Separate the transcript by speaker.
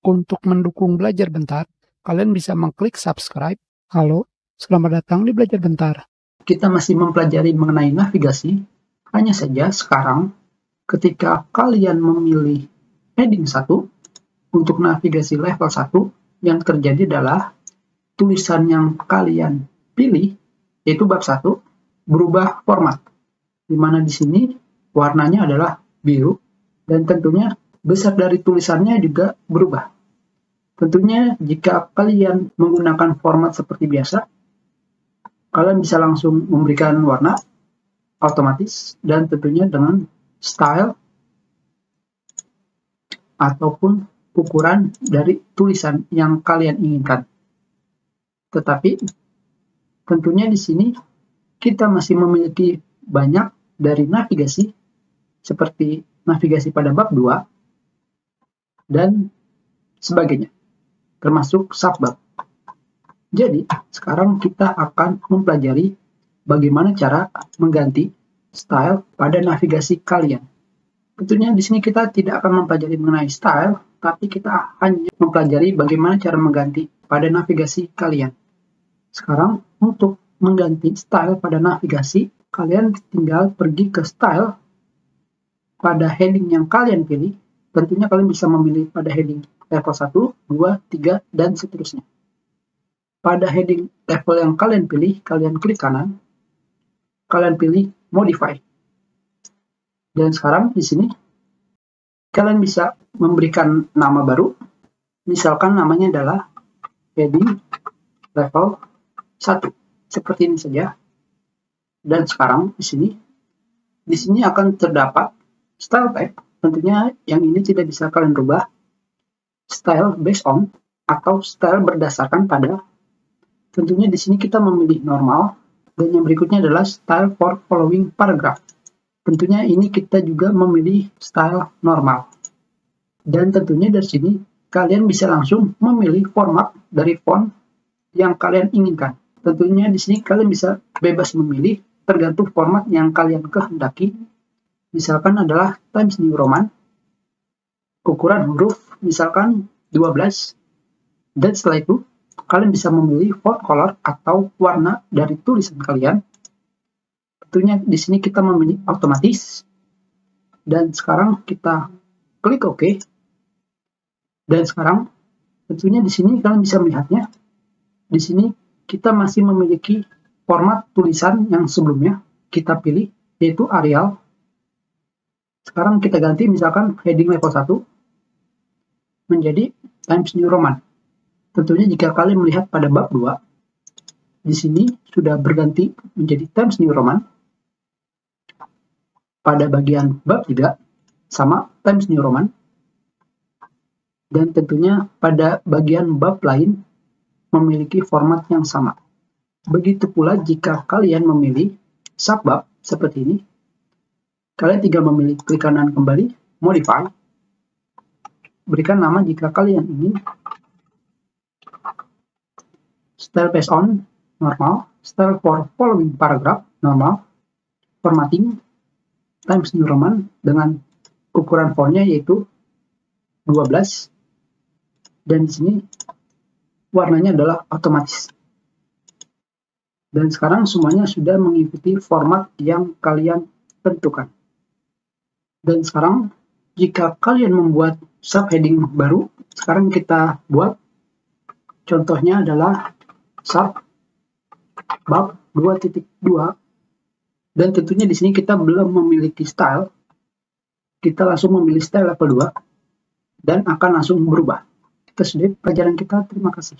Speaker 1: Untuk mendukung Belajar Bentar, kalian bisa mengklik subscribe. Halo, selamat datang di Belajar Bentar.
Speaker 2: Kita masih mempelajari mengenai navigasi. Hanya saja sekarang, ketika kalian memilih heading 1 untuk navigasi level 1, yang terjadi adalah tulisan yang kalian pilih, yaitu bab 1, berubah format. Di mana di sini warnanya adalah biru, dan tentunya besar dari tulisannya juga berubah. Tentunya jika kalian menggunakan format seperti biasa, kalian bisa langsung memberikan warna otomatis dan tentunya dengan style ataupun ukuran dari tulisan yang kalian inginkan. Tetapi tentunya di sini kita masih memiliki banyak dari navigasi seperti navigasi pada bab 2 dan sebagainya, termasuk subbab. Jadi, sekarang kita akan mempelajari bagaimana cara mengganti style pada navigasi kalian. Tentunya di sini kita tidak akan mempelajari mengenai style, tapi kita hanya mempelajari bagaimana cara mengganti pada navigasi kalian. Sekarang, untuk mengganti style pada navigasi, kalian tinggal pergi ke style pada heading yang kalian pilih. Tentunya kalian bisa memilih pada heading level 1, 2, 3, dan seterusnya. Pada heading level yang kalian pilih, kalian klik kanan, kalian pilih modify. Dan sekarang di sini kalian bisa memberikan nama baru. Misalkan namanya adalah heading level 1. Seperti ini saja. Dan sekarang di sini akan terdapat style tag. Tentunya yang ini tidak bisa kalian rubah. Style based on atau style berdasarkan pada. Tentunya di sini kita memilih normal, dan yang berikutnya adalah style for following paragraph. Tentunya ini kita juga memilih style normal. Dan tentunya dari sini kalian bisa langsung memilih format dari font yang kalian inginkan. Tentunya di sini kalian bisa bebas memilih tergantung format yang kalian kehendaki. Misalkan adalah Times New Roman, ukuran huruf misalkan 12, dan setelah itu kalian bisa memilih font color atau warna dari tulisan kalian. Tentunya di sini kita memilih otomatis. Dan sekarang kita klik OK. Dan sekarang tentunya di sini kalian bisa melihatnya. Di sini kita masih memiliki format tulisan yang sebelumnya kita pilih, yaitu Arial. Sekarang kita ganti misalkan heading level 1 menjadi Times New Roman. Tentunya jika kalian melihat pada bab 2, di sini sudah berganti menjadi Times New Roman. Pada bagian bab 3, sama Times New Roman. Dan tentunya pada bagian bab lain, memiliki format yang sama. Begitu pula jika kalian memilih subbab seperti ini, kalian tinggal memilih klik kanan kembali, modify. Berikan nama jika kalian ingin. Style based on, normal. Style for following paragraph, normal. Formatting, Times New Roman, dengan ukuran fontnya yaitu 12. Dan di sini warnanya adalah otomatis. Dan sekarang semuanya sudah mengikuti format yang kalian tentukan. Dan sekarang jika kalian membuat subheading baru, sekarang kita buat. Contohnya adalah sub bab 2.2, dan tentunya di sini kita belum memiliki style. Kita langsung memilih style level 2 dan akan langsung berubah. Itu sudah pelajaran kita. Terima kasih.